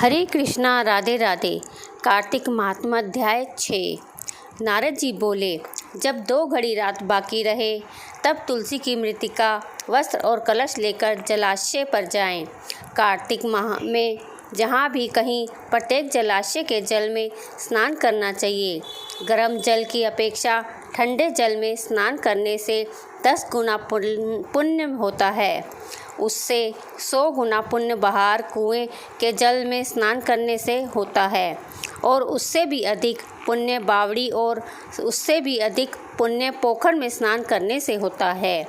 हरे कृष्णा राधे राधे। कार्तिक महात्मा अध्याय 6। नारद जी बोले, जब 2 घड़ी रात बाकी रहे तब तुलसी की मृतिका, वस्त्र और कलश लेकर जलाशय पर जाएं। कार्तिक माह में जहाँ भी कहीं प्रत्येक जलाशय के जल में स्नान करना चाहिए। गर्म जल की अपेक्षा ठंडे जल में स्नान करने से 10 गुना पुण्य होता है। उससे 100 गुना पुण्य बाहर कुएं के जल में स्नान करने से होता है और उससे भी अधिक पुण्य बावड़ी और उससे भी अधिक पुण्य पोखर में स्नान करने से होता है।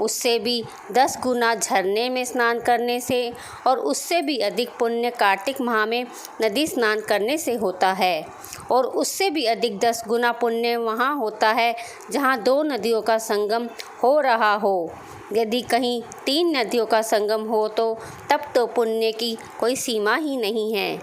उससे भी 10 गुना झरने में स्नान करने से और उससे भी अधिक पुण्य कार्तिक माह में नदी स्नान करने से होता है और उससे भी अधिक 10 गुना पुण्य वहाँ होता है जहाँ 2 नदियों का संगम हो रहा हो। यदि कहीं 3 नदियों का संगम हो तो तब तो पुण्य की कोई सीमा ही नहीं है।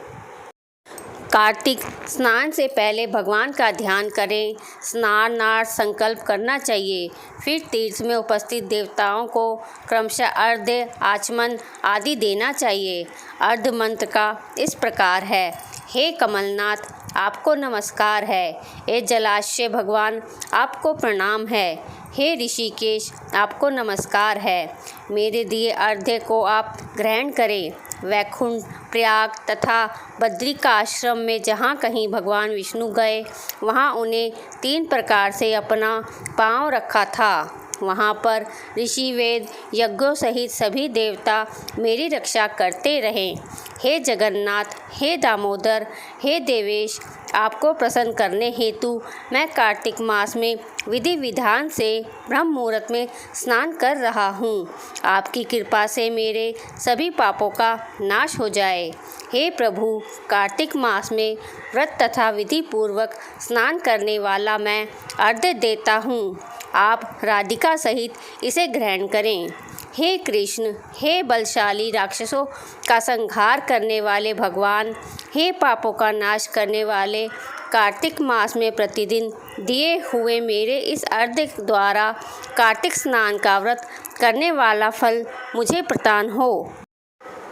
कार्तिक स्नान से पहले भगवान का ध्यान करें। स्नानार्थ संकल्प करना चाहिए। फिर तीर्थ में उपस्थित देवताओं को क्रमशः अर्घ्य, आचमन आदि देना चाहिए। अर्घ्य मंत्र का इस प्रकार है। हे कमलनाथ, आपको नमस्कार है। हे जलाशय भगवान, आपको प्रणाम है। हे ऋषिकेश, आपको नमस्कार है। मेरे दिए अर्घ्य को आप ग्रहण करें। वैकुंठ, प्रयाग तथा बद्रिका आश्रम में जहाँ कहीं भगवान विष्णु गए वहाँ उन्हें 3 प्रकार से अपना पाँव रखा था। वहाँ पर ऋषि, वेद, यज्ञों सहित सभी देवता मेरी रक्षा करते रहें। हे जगन्नाथ, हे दामोदर, हे देवेश, आपको प्रसन्न करने हेतु मैं कार्तिक मास में विधि विधान से ब्रह्म मुहूर्त में स्नान कर रहा हूँ। आपकी कृपा से मेरे सभी पापों का नाश हो जाए। हे प्रभु, कार्तिक मास में व्रत तथा विधि पूर्वक स्नान करने वाला मैं अर्घ्य देता हूँ। आप राधिका सहित इसे ग्रहण करें। हे कृष्ण, हे बलशाली राक्षसों का संहार करने वाले भगवान, हे पापों का नाश करने वाले, कार्तिक मास में प्रतिदिन दिए हुए मेरे इस अर्घ्य द्वारा कार्तिक स्नान का व्रत करने वाला फल मुझे प्रदान हो।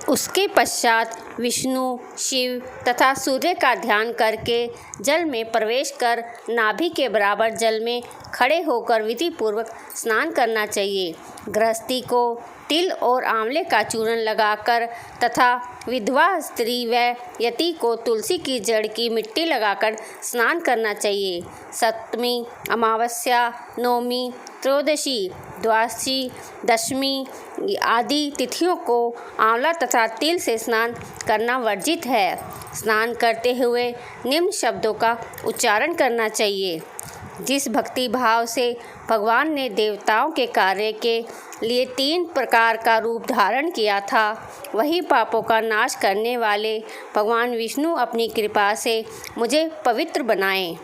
उसके पश्चात विष्णु, शिव तथा सूर्य का ध्यान करके जल में प्रवेश कर नाभि के बराबर जल में खड़े होकर विधि पूर्वक स्नान करना चाहिए। गृहस्थी को तिल और आंवले का चूर्ण लगाकर तथा विधवा स्त्री व यति को तुलसी की जड़ की मिट्टी लगाकर स्नान करना चाहिए। सप्तमी, अमावस्या, नवमी, त्रयोदशी, द्वादशी, दशमी आदि तिथियों को आंवला तथा तिल से स्नान करना वर्जित है। स्नान करते हुए निम्न शब्दों का उच्चारण करना चाहिए। जिस भक्ति भाव से भगवान ने देवताओं के कार्य के लिए 3 प्रकार का रूप धारण किया था, वही पापों का नाश करने वाले भगवान विष्णु अपनी कृपा से मुझे पवित्र बनाएं।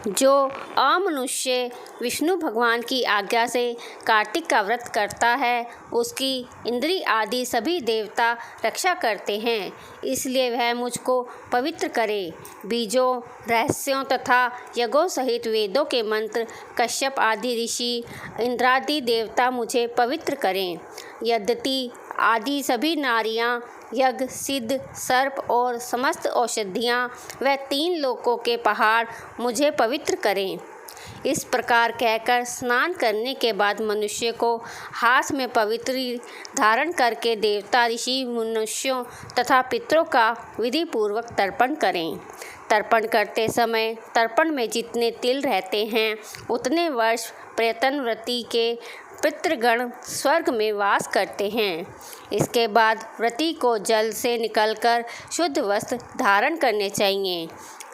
जो अमनुष्य विष्णु भगवान की आज्ञा से कार्तिक का व्रत करता है, उसकी इंद्री आदि सभी देवता रक्षा करते हैं, इसलिए वह मुझको पवित्र करे। बीजों, रहस्यों तथा यज्ञों सहित वेदों के मंत्र, कश्यप आदि ऋषि, इंद्रादि देवता मुझे पवित्र करें। यद्यति आदि सभी नारियां, यज्ञ, सिद्ध, सर्प और समस्त औषधियाँ व 3 लोकों के पहाड़ मुझे पवित्र करें। इस प्रकार कहकर स्नान करने के बाद मनुष्य को हाथ में पवित्र धारण करके देवता, ऋषि, मनुष्यों तथा पितरों का विधि पूर्वक तर्पण करें। तर्पण करते समय तर्पण में जितने तिल रहते हैं उतने वर्ष प्रयत्नव्रती के पितृगण स्वर्ग में वास करते हैं। इसके बाद व्रती को जल से निकलकर शुद्ध वस्त्र धारण करने चाहिए।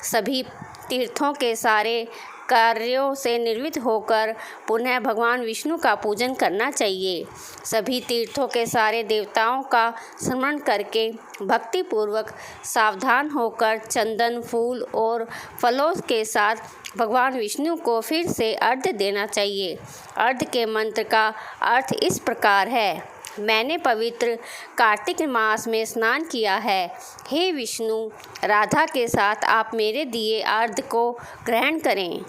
सभी तीर्थों के सारे कार्यों से निर्वृत्त होकर पुनः भगवान विष्णु का पूजन करना चाहिए। सभी तीर्थों के सारे देवताओं का स्मरण करके भक्ति पूर्वक सावधान होकर चंदन, फूल और फलों के साथ भगवान विष्णु को फिर से अर्घ्य देना चाहिए। अर्घ्य के मंत्र का अर्थ इस प्रकार है। मैंने पवित्र कार्तिक मास में स्नान किया है। हे विष्णु, राधा के साथ आप मेरे दिए अर्घ्य को ग्रहण करें।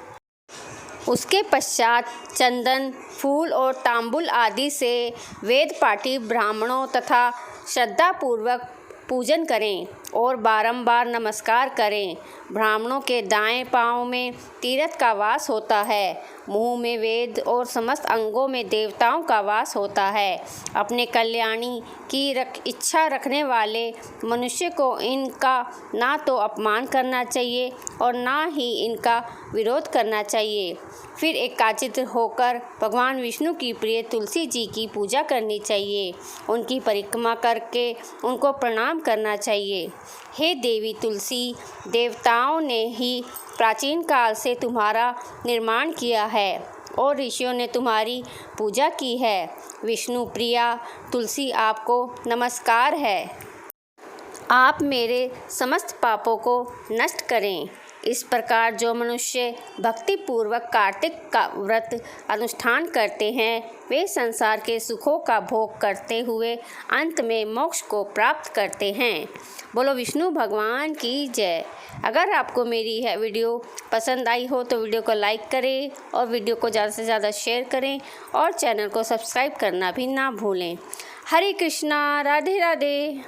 उसके पश्चात चंदन, फूल और तांबुल आदि से वेद पाठी ब्राह्मणों तथा श्रद्धापूर्वक पूजन करें और बारंबार नमस्कार करें। ब्राह्मणों के दाएं पांव में तीर्थ का वास होता है, मुंह में वेद और समस्त अंगों में देवताओं का वास होता है। अपने कल्याणी की इच्छा रखने वाले मनुष्य को इनका ना तो अपमान करना चाहिए और ना ही इनका विरोध करना चाहिए। फिर एकाचित्त होकर भगवान विष्णु की प्रिय तुलसी जी की पूजा करनी चाहिए। उनकी परिक्रमा करके उनको प्रणाम करना चाहिए। हे देवी तुलसी, देवताओं ने ही प्राचीन काल से तुम्हारा निर्माण किया है और ऋषियों ने तुम्हारी पूजा की है। विष्णु प्रिया तुलसी, आपको नमस्कार है। आप मेरे समस्त पापों को नष्ट करें। इस प्रकार जो मनुष्य भक्तिपूर्वक कार्तिक का व्रत अनुष्ठान करते हैं, वे संसार के सुखों का भोग करते हुए अंत में मोक्ष को प्राप्त करते हैं। बोलो विष्णु भगवान की जय। अगर आपको मेरी यह वीडियो पसंद आई हो तो वीडियो को लाइक करें और वीडियो को ज़्यादा से ज़्यादा शेयर करें और चैनल को सब्सक्राइब करना भी ना भूलें। हरे कृष्णा, राधे राधे।